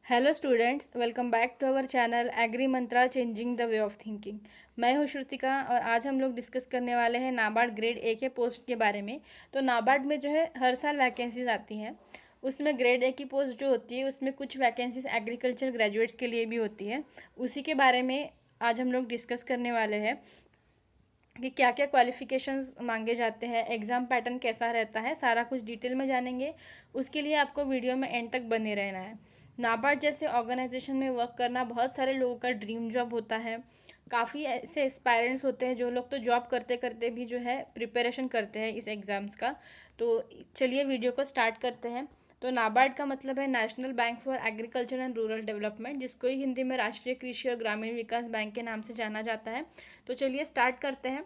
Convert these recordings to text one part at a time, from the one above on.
Hello students, welcome back to our channel Agri Mantra changing the way of thinking. मैं हूं श्रुतिका और आज हम लोग डिस्कस करने वाले हैं नाबार्ड ग्रेड ए के पोस्ट के बारे में। तो नाबार्ड में जो है हर साल वैकेंसीज आती हैं। उसमें ग्रेड ए की पोस्ट जो होती है उसमें कुछ वैकेंसीज एग्रीकल्चर ग्रेजुएट्स के लिए भी होती है। उसी के बारे में आज हम लोग डिस्कस करने वाले हैं कि क्या क्या क्वालिफिकेशंस मांगे जाते हैं, एग्ज़ाम पैटर्न कैसा रहता है, सारा कुछ डिटेल में जानेंगे। उसके लिए आपको वीडियो में एंड तक बने रहना है। नाबार्ड जैसे ऑर्गेनाइजेशन में वर्क करना बहुत सारे लोगों का ड्रीम जॉब होता है। काफ़ी ऐसे एस्पायरेंट्स होते हैं जो लोग तो जॉब करते करते भी जो है प्रिपरेशन करते हैं इस एग्ज़ाम्स का। तो चलिए वीडियो को स्टार्ट करते हैं। तो नाबार्ड का मतलब है national bank for agriculture and rural development, जिसको ही हिंदी में राष्ट्रीय कृषि और ग्रामीण विकास बैंक के नाम से जाना जाता है। तो चलिए स्टार्ट करते हैं।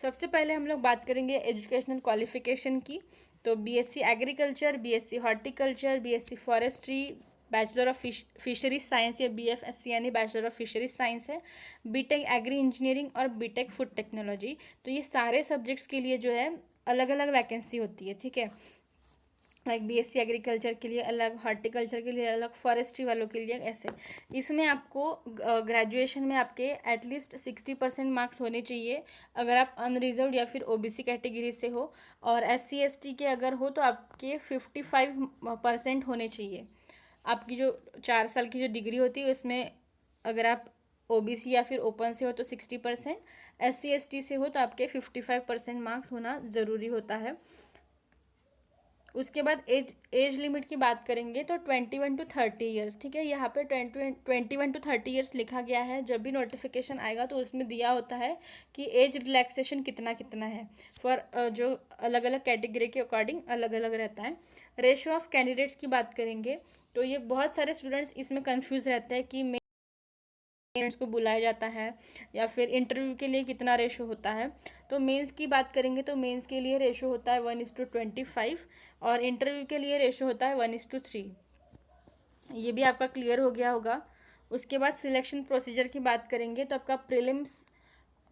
सबसे पहले हम लोग बात करेंगे एजुकेशनल क्वालिफिकेशन की। तो BSc agriculture, BSc horticulture, BSc forestry, bachelor of fisheries science या बीएफएससी यानी बैचलर ऑफ फिशरीज साइंस है, बीटेक एग्री इंजीनियरिंग और बीटेक फूड टेक्नोलॉजी। तो ये सारे सब्जेक्ट्स के लिए जो है अलग अलग वैकेंसी होती है, ठीक है। लाइक बीएससी एग्रीकल्चर के लिए अलग, हॉर्टिकल्चर के लिए अलग, फॉरेस्ट्री वालों के लिए ऐसे। इसमें आपको ग्रेजुएशन में आपके एटलीस्ट 60% मार्क्स होने चाहिए अगर आप अनरिजर्व्ड या फिर ओबीसी कैटेगरी से हो, और एससी एसटी के अगर हो तो आपके 55% होने चाहिए। आपकी जो 4 साल की जो डिग्री होती है उसमें अगर आप ओबीसी या फिर ओपन से हो तो 60%, एससी एसटी से हो तो आपके 55% मार्क्स होना ज़रूरी होता है। उसके बाद एज लिमिट की बात करेंगे तो 21 to 30 ईयर्स, ठीक है। यहाँ पे 21 to 30 ईयर्स लिखा गया है। जब भी नोटिफिकेशन आएगा तो उसमें दिया होता है कि एज रिलैक्सेशन कितना कितना है फॉर जो अलग अलग कैटेगरी के अकॉर्डिंग अलग अलग रहता है। रेशो ऑफ कैंडिडेट्स की बात करेंगे तो ये बहुत सारे स्टूडेंट्स इसमें कन्फ्यूज रहते हैं कि पेरेंट्स को बुलाया जाता है या फिर इंटरव्यू के लिए कितना रेशो होता है। तो मेंस की बात करेंगे तो मेंस के लिए रेशो होता है 1:25 और इंटरव्यू के लिए रेशो होता है 1:3। ये भी आपका क्लियर हो गया होगा। उसके बाद सिलेक्शन प्रोसीजर की बात करेंगे तो आपका प्रीलिम्स,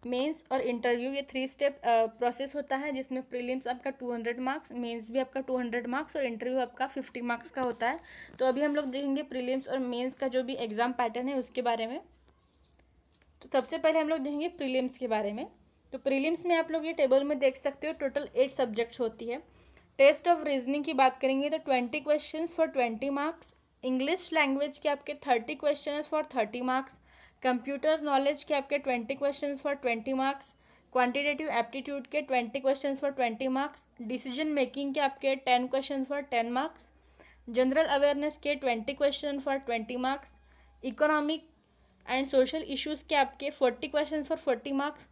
मेंस और इंटरव्यू, ये 3 स्टेप प्रोसेस होता है, जिसमें प्रीलिम्स आपका 200 मार्क्स, मेंस भी आपका 200 मार्क्स और इंटरव्यू आपका 50 मार्क्स का होता है। तो अभी हम लोग देखेंगे प्रीलिम्स और मेंस का जो भी एग्ज़ाम पैटर्न है उसके बारे में। तो सबसे पहले हम लोग देखेंगे प्रीलिम्स के बारे में। तो प्रीलिम्स में आप लोग ये टेबल में देख सकते हो टोटल 8 सब्जेक्ट्स होती है। टेस्ट ऑफ रीजनिंग की बात करेंगे तो 20 questions for 20 marks, English language के आपके 30 questions for 30 marks, computer knowledge के आपके 20 questions for 20 marks, quantitative aptitude के 20 questions for 20 marks, decision making के आपके 10 questions for 10 marks, general awareness के 20 question for 20 marks, economic and social issues के आपके 40 question for 40 marks,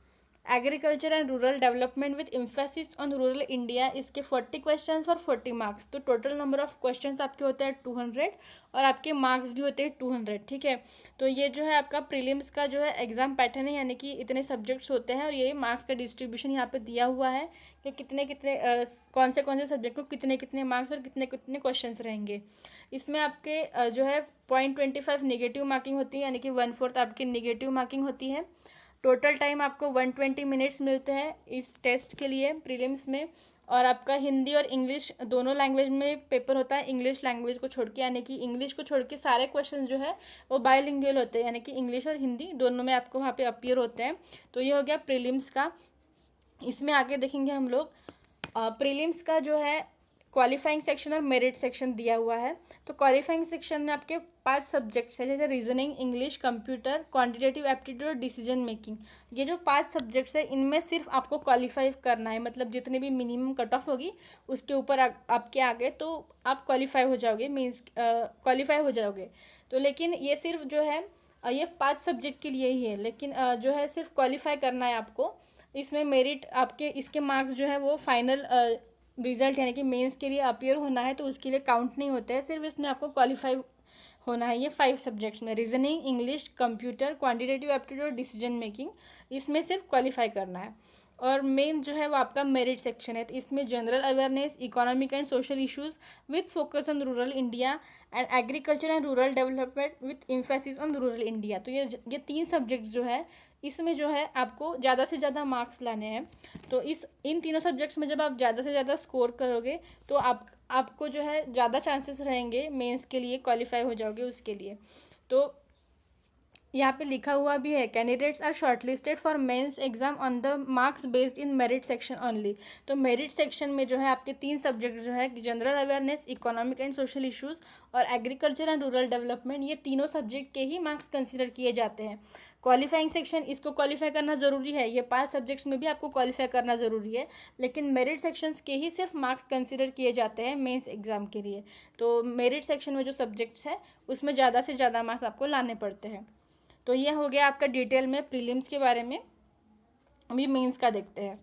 agriculture and rural development with emphasis on rural India, इसके 40 question for 40 marks. तो total number of questions आपके होते हैं 200 और आपके मार्क्स भी होते हैं 200, ठीक है। तो ये जो है आपका प्रीलिम्स का जो है एग्जाम पैटर्न है, यानी कि इतने सब्जेक्ट्स होते हैं और ये मार्क्स का डिस्ट्रीब्यूशन यहाँ पे दिया हुआ है कि कितने कितने कौन से सब्जेक्ट को कितने कितने मार्क्स और कितने कितने क्वेश्चन रहेंगे। इसमें आपके जो है 0.25 नेगेटिव मार्किंग होती है, यानी कि 1/4 आपकी नेगेटिव मार्किंग होती है। टोटल टाइम आपको 120 मिनट्स मिलते हैं इस टेस्ट के लिए प्रीलिम्स में। और आपका हिंदी और इंग्लिश दोनों लैंग्वेज में पेपर होता है, इंग्लिश लैंग्वेज को छोड़ के, यानी कि इंग्लिश को छोड़ के सारे क्वेश्चन जो है वो बायलिंगुअल होते हैं, यानी कि इंग्लिश और हिंदी दोनों में आपको वहाँ पे अपीयर होते हैं। तो ये हो गया प्रीलिम्स का। इसमें आगे देखेंगे हम लोग प्रीलिम्स का जो है क्वालिफाइंग सेक्शन और मेरिट सेक्शन दिया हुआ है। तो क्वालिफाइंग सेक्शन में आपके 5 सब्जेक्ट्स हैं, जैसे reasoning, English, computer, quantitative aptitude और डिसीजन मेकिंग। ये जो 5 सब्जेक्ट्स है इनमें सिर्फ आपको क्वालिफाई करना है, मतलब जितनी भी मिनिमम कट ऑफ होगी उसके ऊपर आपके आगे तो आप क्वालिफाई हो जाओगे, मीन्स क्वालिफाई हो जाओगे। तो लेकिन ये सिर्फ जो है ये 5 सब्जेक्ट के लिए ही है, लेकिन जो है सिर्फ क्वालिफाई करना है आपको। इसमें मेरिट आपके इसके मार्क्स जो है वो फाइनल रिजल्ट यानी कि मेंस के लिए अपीयर होना है तो उसके लिए काउंट नहीं होते हैं, सिर्फ इसमें आपको क्वालिफाई होना है। ये 5 सब्जेक्ट्स में reasoning, English, computer, quantitative aptitude, decision making, इसमें सिर्फ क्वालिफाई करना है। और मेन जो है वो आपका मेरिट सेक्शन है, तो इसमें general awareness, economic and social issues with focus on rural India and agriculture and rural development with emphasis on rural India. तो ये 3 सब्जेक्ट जो है इसमें जो है आपको ज़्यादा से ज़्यादा मार्क्स लाने हैं। तो इन तीनों सब्जेक्ट्स में जब आप ज़्यादा से ज़्यादा स्कोर करोगे तो आप आपको जो है ज़्यादा चांसेस रहेंगे मेंस के लिए क्वालिफाई हो जाओगे उसके लिए। तो यहाँ पे लिखा हुआ भी है, candidates are shortlisted for mains exam on the marks based in merit section only. तो मेरिट सेक्शन में जो है आपके 3 सब्जेक्ट जो है general awareness, economic and social issues और एग्रीकल्चर एंड रूरल डेवलपमेंट, ये तीनों सब्जेक्ट के ही मार्क्स कंसिडर किए जाते हैं। क्वालिफाइंग सेक्शन, इसको क्वालिफाई करना ज़रूरी है, ये 5 सब्जेक्ट्स में भी आपको क्वालिफाई करना ज़रूरी है, लेकिन मेरिट सेक्शंस के ही सिर्फ मार्क्स कंसिडर किए जाते हैं मेंस एग्जाम के लिए। तो मेरिट सेक्शन में जो सब्जेक्ट्स है उसमें ज़्यादा से ज़्यादा मार्क्स आपको लाने पड़ते हैं। तो ये हो गया आपका डिटेल में प्रीलिम्स के बारे में। अभी मेंस का देखते हैं।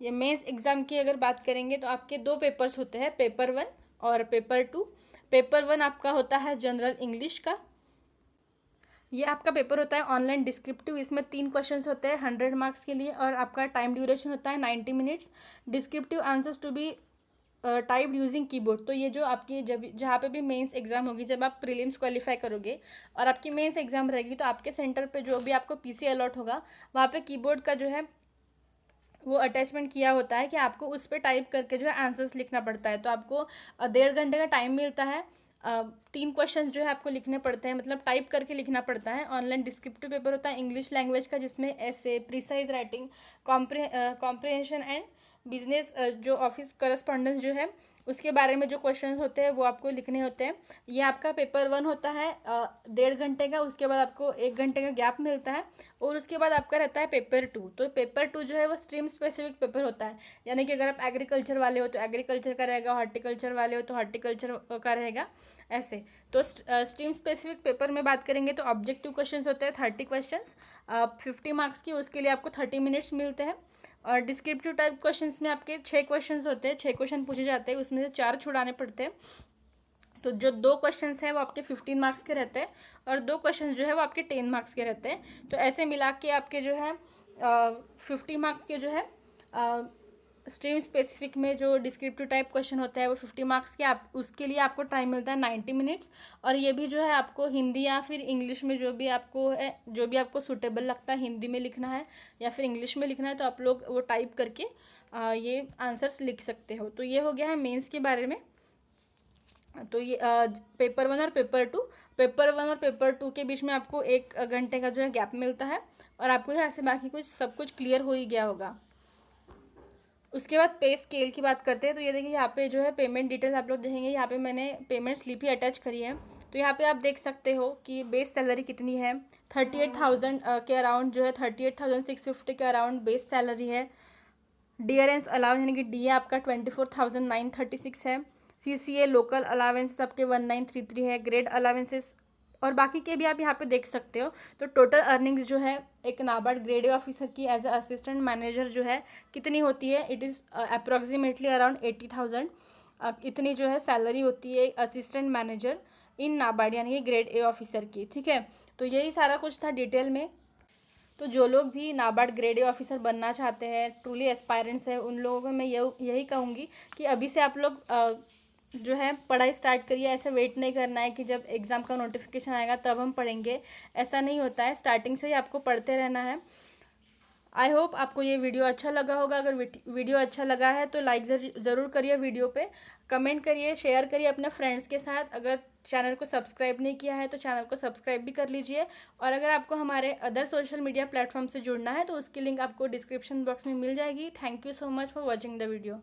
ये मेंस एग्ज़ाम की अगर बात करेंगे तो आपके 2 पेपर्स होते हैं, पेपर 1 और पेपर 2। पेपर 1 आपका होता है जनरल इंग्लिश का। ये आपका पेपर होता है ऑनलाइन डिस्क्रिप्टिव। इसमें 3 क्वेश्चंस होते हैं 100 मार्क्स के लिए और आपका टाइम ड्यूरेशन होता है 90 minutes. Descriptive answers to be type using keyboard. तो ये जो आपकी जब जहाँ पे भी मेंस एग्जाम होगी, जब आप प्रीलिम्स क्वालिफाई करोगे और आपकी मेंस एग्जाम रहेगी, तो आपके सेंटर पे जो भी आपको पीसी अलॉट होगा वहाँ पे कीबोर्ड का जो है वो अटैचमेंट किया होता है कि आपको उस पर टाइप करके जो है आंसर्स लिखना पड़ता है। तो आपको 1.5 घंटे का टाइम मिलता है। 3 क्वेश्चन जो है आपको लिखने पड़ते हैं, मतलब टाइप करके लिखना पड़ता है। ऑनलाइन डिस्क्रिप्टिव पेपर होता है इंग्लिश लैंग्वेज का, जिसमें ऐसे precise writing, comprehension and business जो ऑफिस करस्पॉन्डेंस जो है उसके बारे में जो क्वेश्चंस होते हैं वो आपको लिखने होते हैं। ये आपका पेपर 1 होता है 1.5 घंटे का। उसके बाद आपको 1 घंटे का गैप मिलता है और उसके बाद आपका रहता है पेपर 2। तो पेपर 2 जो है वो स्ट्रीम स्पेसिफिक पेपर होता है, यानी कि अगर आप एग्रीकल्चर वाले हो तो एग्रीकल्चर का रहेगा, हॉर्टिकल्चर वाले हो तो हॉर्टिकल्चर का रहेगा, ऐसे। तो स्ट्रीम स्पेसिफिक पेपर में बात करेंगे तो ऑब्जेक्टिव क्वेश्चंस होते हैं 30 क्वेश्चंस 50 मार्क्स की, उसके लिए आपको 30 मिनट्स मिलते हैं। और डिस्क्रिप्टिव टाइप क्वेश्चंस में आपके 6 क्वेश्चंस होते हैं, 6 क्वेश्चन पूछे जाते हैं, उसमें से 4 छुड़ाने पड़ते हैं। तो जो 2 क्वेश्चंस हैं वो आपके 15 मार्क्स के रहते हैं और 2 क्वेश्चंस जो है वो आपके 10 मार्क्स के रहते हैं। तो ऐसे मिला के आपके जो है 50 मार्क्स के जो है स्ट्रीम स्पेसिफिक में जो डिस्क्रिप्टिव टाइप क्वेश्चन होता है वो 50 मार्क्स के, आप उसके लिए आपको टाइम मिलता है 90 मिनट्स। और ये भी जो है आपको हिंदी या फिर इंग्लिश में जो भी आपको है, जो भी आपको सूटेबल लगता है, हिंदी में लिखना है या फिर इंग्लिश में लिखना है, तो आप लोग वो टाइप करके ये आंसर्स लिख सकते हो। तो ये हो गया है मेंस के बारे में। तो ये पेपर 1 और पेपर 2, पेपर 1 और पेपर 2 के बीच में आपको 1 घंटे का जो है गैप मिलता है और आपको यहाँ से बाकी कुछ सब कुछ क्लियर हो ही गया होगा। उसके बाद पे स्केल की बात करते हैं। तो ये देखिए यहाँ पे जो है पेमेंट डिटेल्स आप लोग देखेंगे, यहाँ पे मैंने पेमेंट स्लिप ही अटैच करी है। तो यहाँ पे आप देख सकते हो कि बेस सैलरी कितनी है, 38,000 के अराउंड जो है 38,650 के अराउंड बेस सैलरी है। डीआरएंस अलाउंस यानी कि डी आपका 24,936 है। सीसीए लोकल अलावेंसेस आपके 1933 है। ग्रेड अलावेंसेस और बाकी के भी आप यहाँ पे देख सकते हो। तो टोटल अर्निंग्स जो है एक नाबार्ड ग्रेड ए ऑफिसर की एज अ असिस्टेंट मैनेजर जो है कितनी होती है, इट इज़ अप्रॉक्सीमेटली अराउंड 80,000 इतनी जो है सैलरी होती है असिस्टेंट मैनेजर इन नाबार्ड यानी कि ग्रेड ए ऑफिसर की। ठीक है, तो यही सारा कुछ था डिटेल में। तो जो लोग भी नाबार्ड ग्रेड ए ऑफिसर बनना चाहते हैं, ट्रूली एस्पायरेंट्स है, उन लोगों को मैं यही कहूँगी कि अभी से आप लोग जो है पढ़ाई स्टार्ट करिए। ऐसे वेट नहीं करना है कि जब एग्ज़ाम का नोटिफिकेशन आएगा तब हम पढ़ेंगे, ऐसा नहीं होता है। स्टार्टिंग से ही आपको पढ़ते रहना है। आई होप आपको ये वीडियो अच्छा लगा होगा। अगर वीडियो अच्छा लगा है तो लाइक ज़रूर करिए वीडियो पे, कमेंट करिए, शेयर करिए अपने फ्रेंड्स के साथ। अगर चैनल को सब्सक्राइब नहीं किया है तो चैनल को सब्सक्राइब भी कर लीजिए। और अगर आपको हमारे अदर सोशल मीडिया प्लेटफॉर्म से जुड़ना है तो उसकी लिंक आपको डिस्क्रिप्शन बॉक्स में मिल जाएगी। Thank you so much for watching the video.